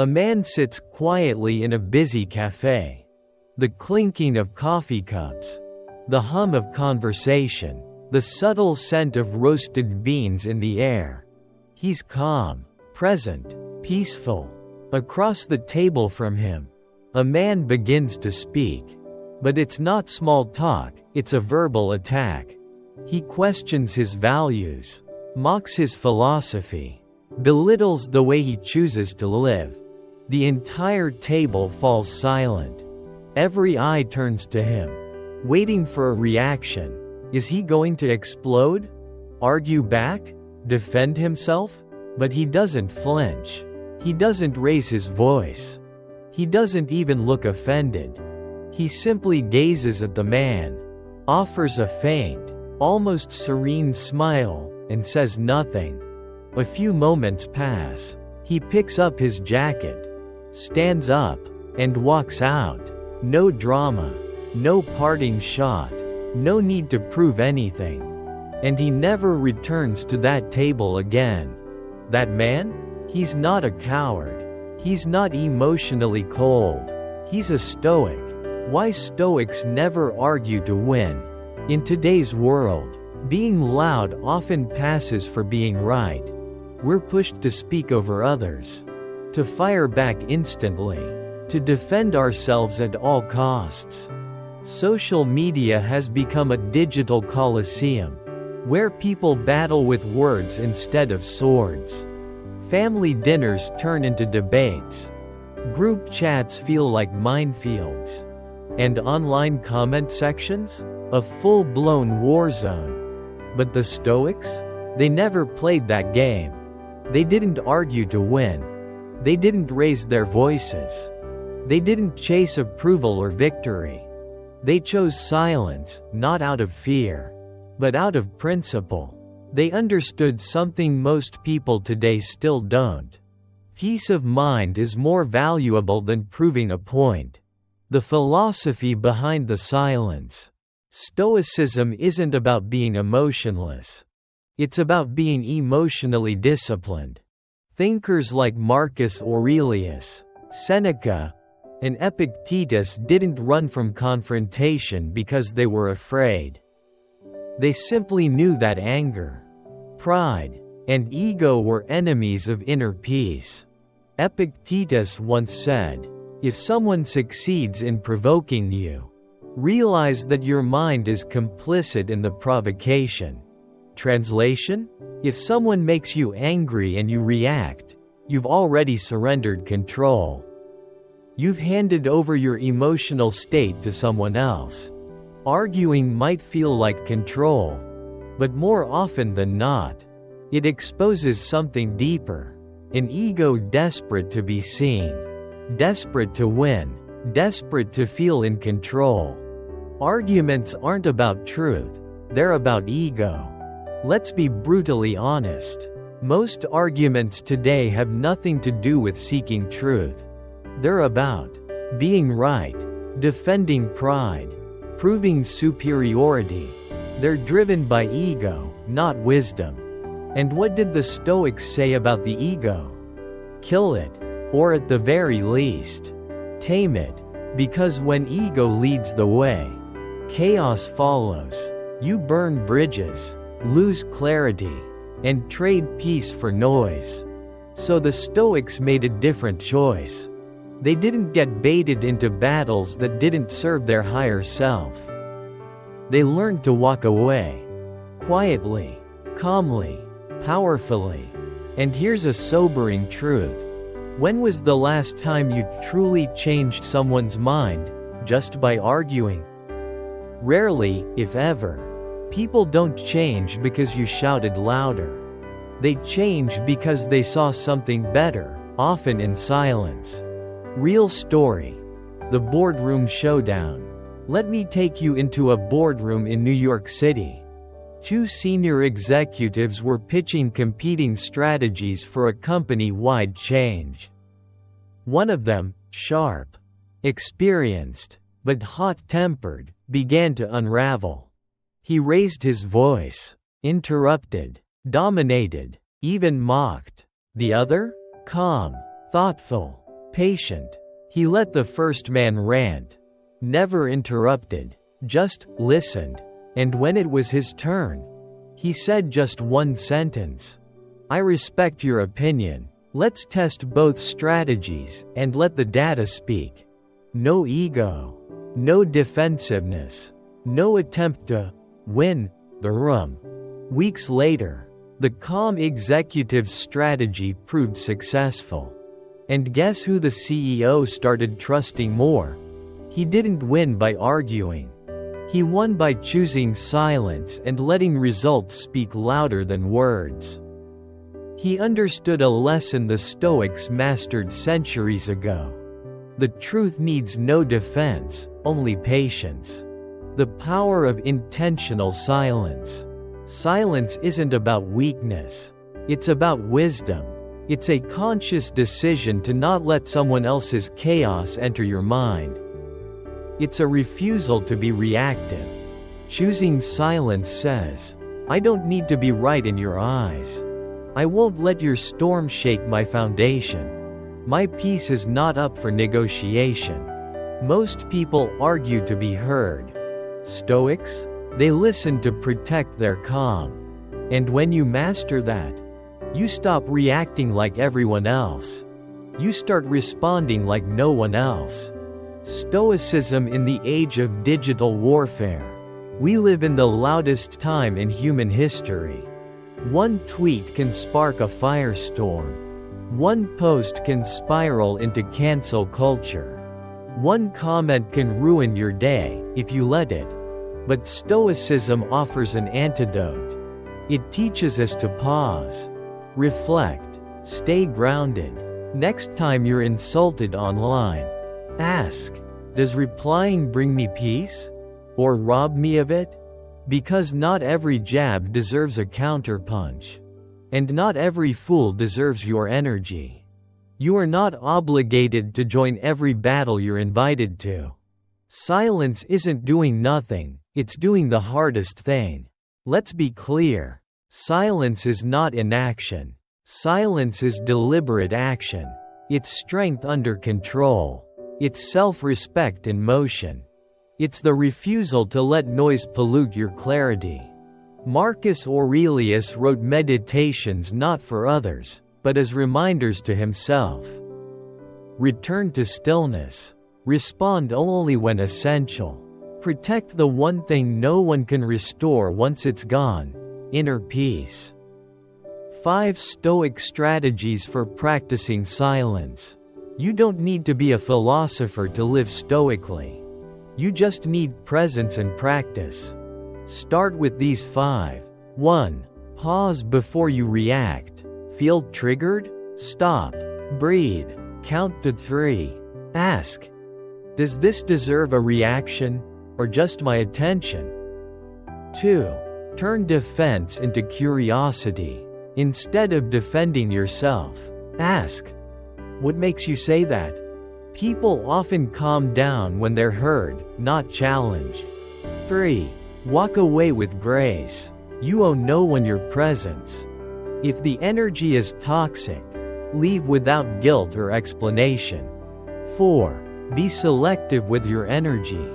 A man sits quietly in a busy cafe. The clinking of coffee cups. The hum of conversation. The subtle scent of roasted beans in the air. He's calm, present, peaceful. Across the table from him, a man begins to speak. But it's not small talk, it's a verbal attack. He questions his values, mocks his philosophy, belittles the way he chooses to live. The entire table falls silent. Every eye turns to him, waiting for a reaction. Is he going to explode? Argue back? Defend himself? But he doesn't flinch. He doesn't raise his voice. He doesn't even look offended. He simply gazes at the man, offers a faint, almost serene smile, and says nothing. A few moments pass. He picks up his jacket, stands up, and walks out. No drama, no parting shot, no need to prove anything. And he never returns to that table again. That man? He's not a coward. He's not emotionally cold. He's a Stoic. Why Stoics never argue to win. In today's world, being loud often passes for being right. We're pushed to speak over others, to fire back instantly, to defend ourselves at all costs. Social media has become a digital coliseum, where people battle with words instead of swords. Family dinners turn into debates. Group chats feel like minefields. And online comment sections? A full-blown war zone. But the Stoics? They never played that game. They didn't argue to win. They didn't raise their voices. They didn't chase approval or victory. They chose silence, not out of fear, but out of principle. They understood something most people today still don't. Peace of mind is more valuable than proving a point. The philosophy behind the silence. Stoicism isn't about being emotionless. It's about being emotionally disciplined. Thinkers like Marcus Aurelius, Seneca, and Epictetus didn't run from confrontation because they were afraid. They simply knew that anger, pride, and ego were enemies of inner peace. Epictetus once said, "If someone succeeds in provoking you, realize that your mind is complicit in the provocation." Translation? If someone makes you angry and you react, you've already surrendered control. You've handed over your emotional state to someone else. Arguing might feel like control, but more often than not, it exposes something deeper. An ego desperate to be seen, desperate to win, desperate to feel in control. Arguments aren't about truth, they're about ego. Let's be brutally honest. Most arguments today have nothing to do with seeking truth. They're about being right, defending pride, proving superiority. They're driven by ego, not wisdom. And what did the Stoics say about the ego? Kill it, or at the very least, tame it, because when ego leads the way, chaos follows. You burn bridges, lose clarity, and trade peace for noise. So the Stoics made a different choice. They didn't get baited into battles that didn't serve their higher self. They learned to walk away. Quietly, calmly, powerfully. And here's a sobering truth. When was the last time you truly changed someone's mind, just by arguing? Rarely, if ever. People don't change because you shouted louder. They change because they saw something better, often in silence. Real story. The boardroom showdown. Let me take you into a boardroom in New York City. Two senior executives were pitching competing strategies for a company-wide change. One of them, sharp, experienced, but hot-tempered, began to unravel. He raised his voice, interrupted, dominated, even mocked. The other, calm, thoughtful, Patient. He let the first man rant. Never interrupted. Just listened. And when it was his turn, he said just one sentence. I respect your opinion. Let's test both strategies and let the data speak. No ego. No defensiveness. No attempt to win the room. Weeks later, the calm executive's strategy proved successful. And guess who the CEO started trusting more? He didn't win by arguing. He won by choosing silence and letting results speak louder than words. He understood a lesson the Stoics mastered centuries ago. The truth needs no defense, only patience. The power of intentional silence. Silence isn't about weakness. It's about wisdom. It's a conscious decision to not let someone else's chaos enter your mind. It's a refusal to be reactive. Choosing silence says, I don't need to be right in your eyes. I won't let your storm shake my foundation. My peace is not up for negotiation. Most people argue to be heard. Stoics? They listen to protect their calm. And when you master that, you stop reacting like everyone else. You start responding like no one else. Stoicism in the age of digital warfare. We live in the loudest time in human history. One tweet can spark a firestorm. One post can spiral into cancel culture. One comment can ruin your day, if you let it. But Stoicism offers an antidote. It teaches us to pause, reflect, stay grounded. Next time you're insulted online, ask, does replying bring me peace? Or rob me of it? Because not every jab deserves a counterpunch. And not every fool deserves your energy. You are not obligated to join every battle you're invited to. Silence isn't doing nothing, it's doing the hardest thing. Let's be clear. Silence is not inaction. Silence is deliberate action. It's strength under control. It's self-respect in motion. It's the refusal to let noise pollute your clarity. Marcus Aurelius wrote meditations not for others, but as reminders to himself. Return to stillness. Respond only when essential. Protect the one thing no one can restore once it's gone: inner peace. 5 Stoic strategies for practicing silence. You don't need to be a philosopher to live stoically. You just need presence and practice. Start with these 5. 1. Pause before you react. Feel triggered? Stop. Breathe. Count to 3. Ask, does this deserve a reaction, or just my attention? 2. Turn defense into curiosity. Instead of defending yourself, ask, what makes you say that? People often calm down when they're heard, not challenged. 3. Walk away with grace. You owe no one your presence. If the energy is toxic, leave without guilt or explanation. 4. Be selective with your energy.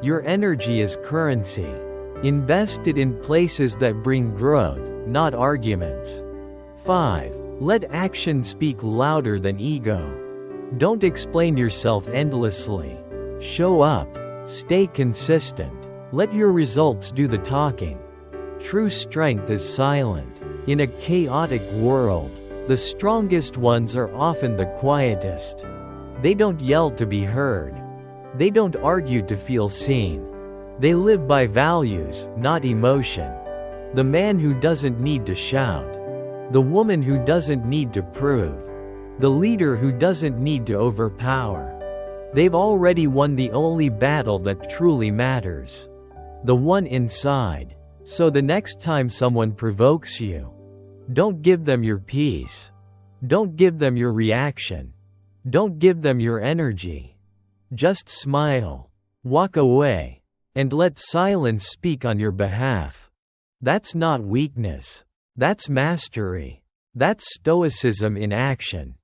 Your energy is currency. Invest it in places that bring growth, not arguments. 5. Let action speak louder than ego. Don't explain yourself endlessly. Show up. Stay consistent. Let your results do the talking. True strength is silent. In a chaotic world, the strongest ones are often the quietest. They don't yell to be heard. They don't argue to feel seen. They live by values, not emotion. The man who doesn't need to shout. The woman who doesn't need to prove. The leader who doesn't need to overpower. They've already won the only battle that truly matters. The one inside. So the next time someone provokes you, don't give them your peace. Don't give them your reaction. Don't give them your energy. Just smile. Walk away. And let silence speak on your behalf. That's not weakness. That's mastery. That's Stoicism in action.